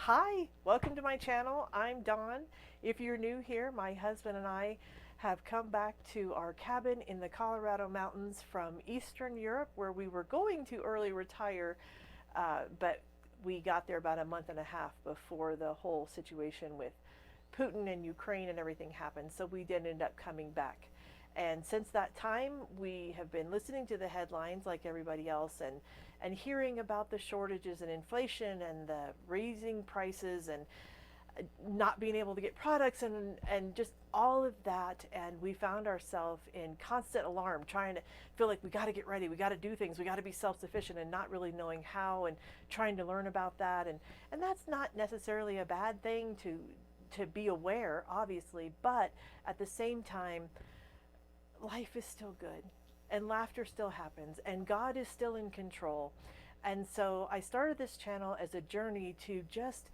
Hi, welcome to my channel. I'm Dawn. If you're new here, my husband and I have come back to our cabin in the Colorado mountains from Eastern Europe, where we were going to early retire, but we got there about a month and a half before the whole situation with Putin and Ukraine and everything happened. So we did end up coming back. And since that time, we have been listening to the headlines like everybody else, and hearing about the shortages and inflation and the raising prices and not being able to get products and just all of that. And we found ourselves in constant alarm, trying to feel like we got to get ready, we got to do things, we got to be self-sufficient, and not really knowing how, and trying to learn about that. And that's not necessarily a bad thing to be aware, obviously, but at the same time, life is still good and laughter still happens and God is still in control. And so I started this channel as a journey to just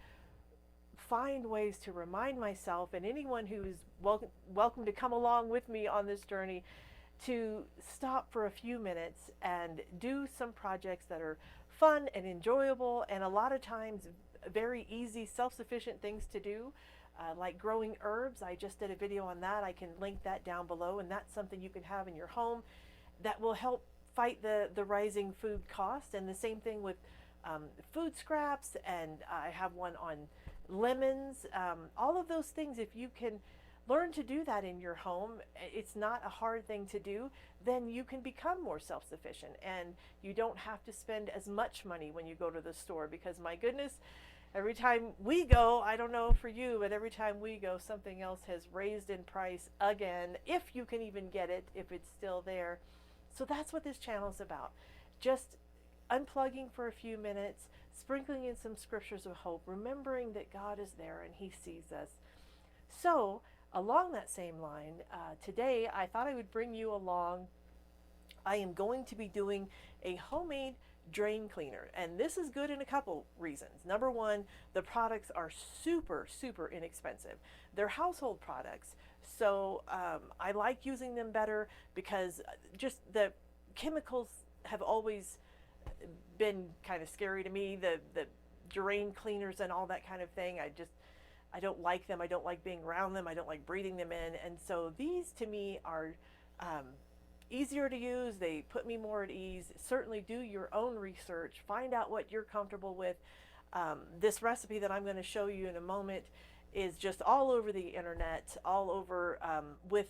find ways to remind myself and anyone who's welcome to come along with me on this journey, to stop for a few minutes and do some projects that are fun and enjoyable, and a lot of times very easy, self-sufficient things to do, like growing herbs. I just did a video on that. I can link that down below, and that's something you can have in your home that will help fight the rising food costs. And the same thing with food scraps, and I have one on lemons. All of those things, if you can learn to do that in your home, it's not a hard thing to do, then you can become more self-sufficient, and you don't have to spend as much money when you go to the store, because my goodness, every time we go, I don't know for you, but every time we go, something else has raised in price again, if you can even get it, if it's still there. So that's what this channel is about. Just unplugging for a few minutes, sprinkling in some scriptures of hope, remembering that God is there and He sees us. So, along that same line, today I thought I would bring you along. I am going to be doing a homemade drain cleaner, and this is good in a couple reasons. Number one, the products are super inexpensive. They're household products, so I like using them better because just the chemicals have always been kind of scary to me. The drain cleaners and all that kind of thing, I don't like them. I don't like being around them. I don't like breathing them in. And so these to me are easier to use. They put me more at ease. Certainly do your own research. Find out what you're comfortable with. This recipe that I'm going to show you in a moment is just all over the internet, all over with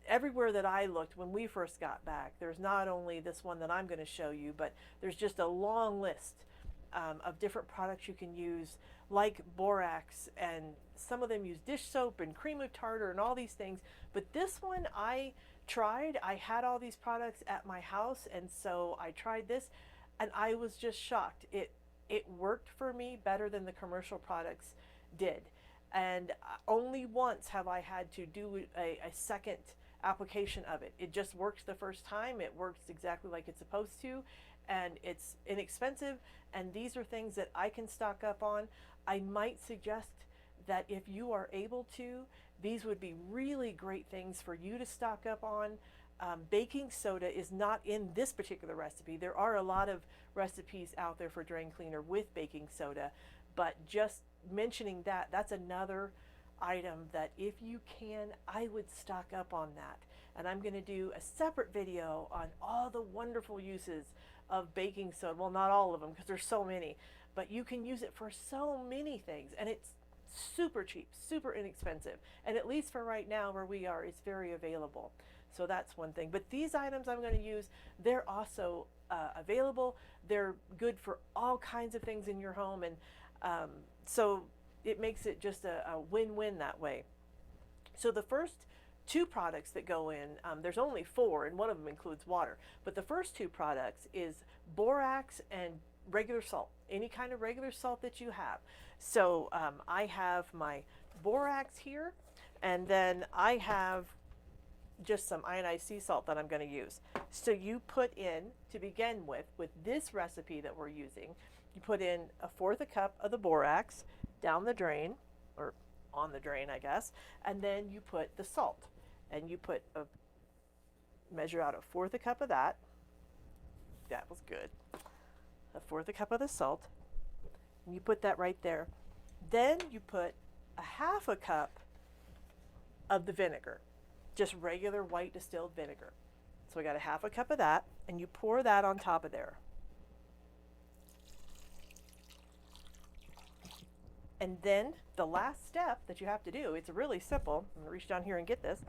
everywhere that I looked when we first got back. There's not only this one that I'm going to show you, but there's just a long list of different products you can use, like borax, and some of them use dish soap and cream of tartar and all these things. But this one I tried. I had all these products at my house, and so I tried this, and I was just shocked. It worked for me better than the commercial products did. And only once have I had to do a second application of it. It just works the first time. It works exactly like it's supposed to, and it's inexpensive, and these are things that I can stock up on. I might suggest that if you are able to, these would be really great things for you to stock up on. Baking soda is not in this particular recipe. There are a lot of recipes out there for drain cleaner with baking soda, but just mentioning that, that's another item that if you can, I would stock up on that. And I'm going to do a separate video on all the wonderful uses of baking soda. Well, not all of them, because there's so many, but you can use it for so many things, and it's super cheap, super inexpensive, and at least for right now where we are, it's very available. So that's one thing. But these items I'm going to use, they're also available. They're good for all kinds of things in your home, and so it makes it just a win-win that way. So the first two products that go in, there's only four, and one of them includes water, but the first two products is borax and regular salt, any kind of regular salt that you have. So I have my borax here, and then I have just some ionized sea salt that I'm going to use. So you put in, to begin with this recipe that we're using, you put in 1/4 cup of the borax down the drain, or on the drain, I guess, and then you put the salt, and you put measure out 1/4 cup of that. That was good. 1/4 cup of the salt, and you put that right there. Then you put a half a cup of the vinegar, just regular white distilled vinegar. So we got a half a cup of that, and you pour that on top of there. And then the last step that you have to do, it's really simple. I'm going to reach down here and get this.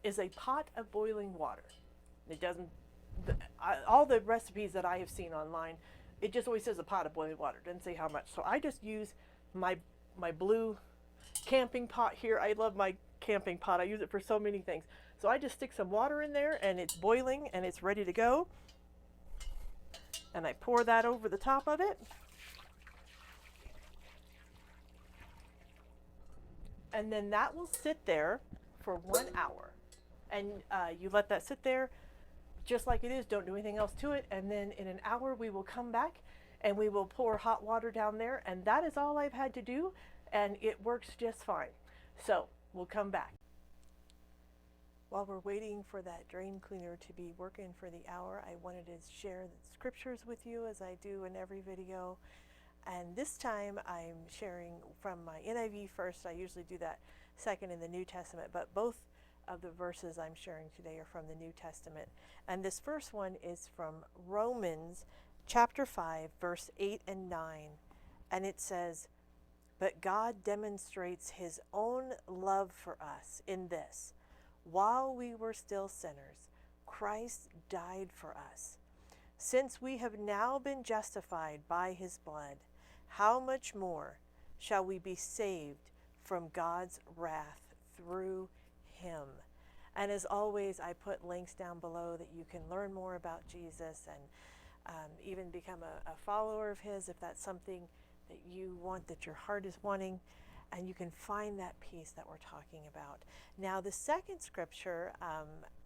Is a pot of boiling water. It doesn't, all the recipes that I have seen online, it just always says a pot of boiling water. It doesn't say how much. So I just use my blue camping pot here. I love my camping pot. I use it for so many things. So I just stick some water in there and it's boiling and it's ready to go. And I pour that over the top of it. And then that will sit there for 1 hour. And you let that sit there just like it is. Don't do anything else to it. And then in an hour we will come back and we will pour hot water down there. And that is all I've had to do. And it works just fine. So we'll come back. While we're waiting for that drain cleaner to be working for the hour, I wanted to share the scriptures with you as I do in every video. And this time I'm sharing from my NIV first. I usually do that second in the New Testament, but both of the verses I'm sharing today are from the New Testament. And this first one is from Romans chapter 5, verse 8 and 9. And it says, "But God demonstrates his own love for us in this: while we were still sinners, Christ died for us. Since we have now been justified by his blood, how much more shall we be saved from God's wrath through him?" And as always, I put links down below that you can learn more about Jesus and even become a follower of his if that's something that you want, that your heart is wanting. And you can find that peace that we're talking about. Now, the second scripture,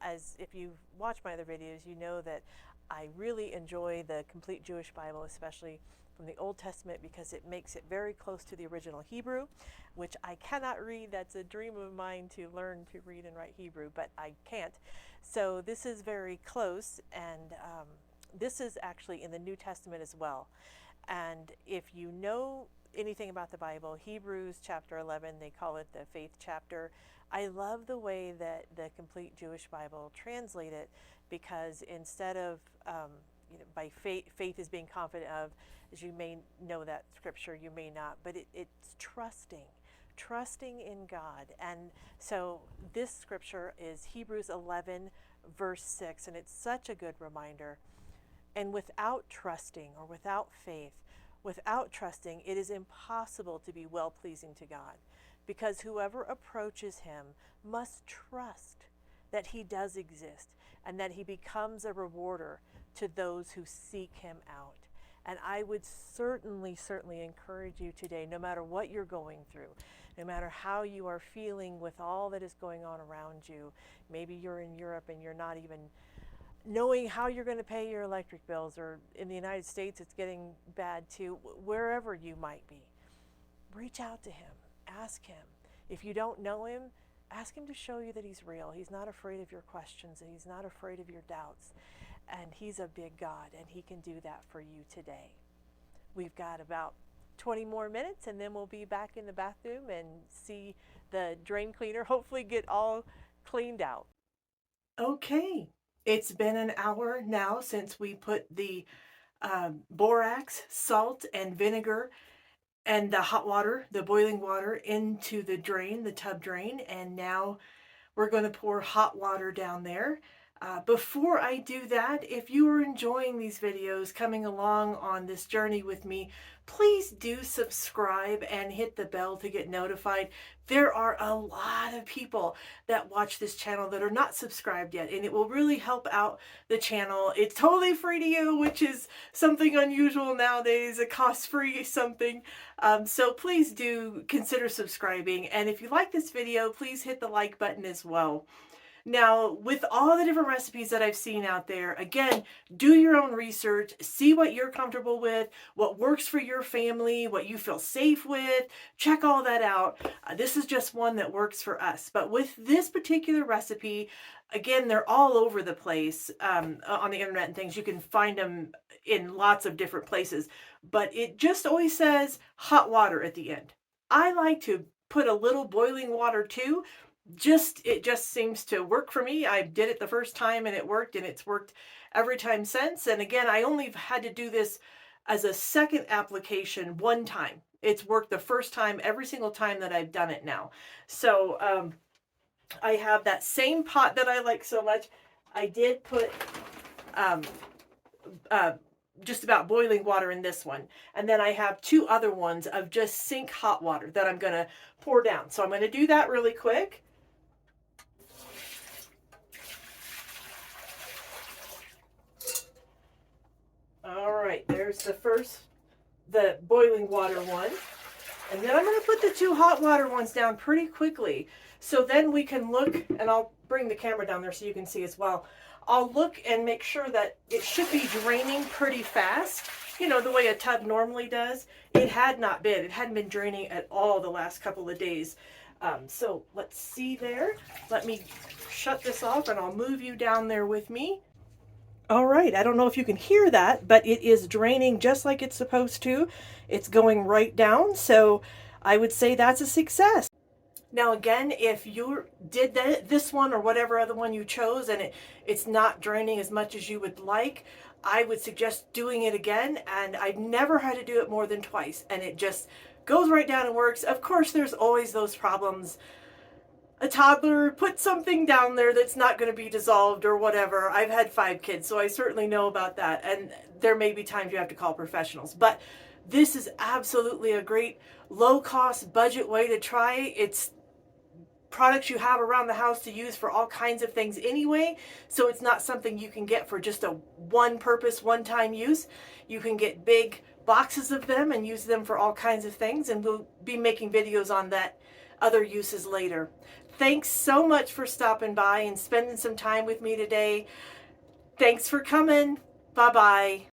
as if you've watched my other videos, you know that I really enjoy the Complete Jewish Bible, especially from the Old Testament, because it makes it very close to the original Hebrew, which I cannot read. That's a dream of mine, to learn to read and write Hebrew, but I can't. So this is very close, and this is actually in the New Testament as well. And if you know anything about the Bible, Hebrews chapter 11, they call it the faith chapter. I love the way that the Complete Jewish Bible translate it, because instead of by faith is being confident of, as you may know that scripture, you may not, but it's trusting in God. And so this scripture is Hebrews 11 verse 6, and it's such a good reminder. "And without trusting," or without faith, without trusting, it is impossible to be well-pleasing to God, because whoever approaches him must trust that he does exist and that he becomes a rewarder to those who seek him out. And I would certainly encourage you today, no matter what you're going through, no matter how you are feeling with all that is going on around you. Maybe you're in Europe and you're not even knowing how you're going to pay your electric bills, or in the United States it's getting bad too. Wherever you might be, reach out to him, ask him. If you don't know him, ask him to show you that he's real. He's not afraid of your questions, and he's not afraid of your doubts, and he's a big God, and he can do that for you today. We've got about 20 more minutes, and then we'll be back in the bathroom and see the drain cleaner hopefully get all cleaned out. Okay. It's been an hour now since we put the borax, salt, and vinegar and the hot water, the boiling water, into the drain, the tub drain. And now we're going to pour hot water down there. Before I do that, if you are enjoying these videos, coming along on this journey with me, please do subscribe and hit the bell to get notified. There are a lot of people that watch this channel that are not subscribed yet, and it will really help out the channel. It's totally free to you, which is something unusual nowadays, a cost-free something. So please do consider subscribing. And if you like this video, please hit the like button as well. Now, with all the different recipes that I've seen out there, again, do your own research, see what you're comfortable with, what works for your family, what you feel safe with, check all that out. This is just one that works for us. But with this particular recipe, again, they're all over the place on the internet and things. You can find them in lots of different places, but it just always says hot water at the end. I like to put a little boiling water too. It just seems to work for me. I did it the first time and it worked, and it's worked every time since. And again, I only had to do this as a second application one time. It's worked the first time every single time that I've done it now. So I have that same pot that I like so much. I did put um, just about boiling water in this one. And then I have two other ones of just sink hot water that I'm going to pour down. So I'm going to do that really quick. All right, there's the boiling water one. And then I'm going to put the two hot water ones down pretty quickly. So then we can look, and I'll bring the camera down there so you can see as well. I'll look and make sure that it should be draining pretty fast, you know, the way a tub normally does. It had not been. It hadn't been draining at all the last couple of days. So let's see there. Let me shut this off and I'll move you down there with me. All right, I don't know if you can hear that, but it is draining just like it's supposed to. It's going right down, so I would say that's a success. Now again, if you did this one or whatever other one you chose and it's not draining as much as you would like, I would suggest doing it again. And I've never had to do it more than twice, and it just goes right down and works. Of course, there's always those problems. A toddler put something down there that's not going to be dissolved or whatever. I've had 5 kids, so I certainly know about that. And there may be times you have to call professionals. But this is absolutely a great low-cost budget way to try it. It's products you have around the house to use for all kinds of things anyway. So it's not something you can get for just a one-purpose, one-time use. You can get big boxes of them and use them for all kinds of things. And we'll be making videos on that other uses later. Thanks so much for stopping by and spending some time with me today. Thanks for coming. Bye-bye.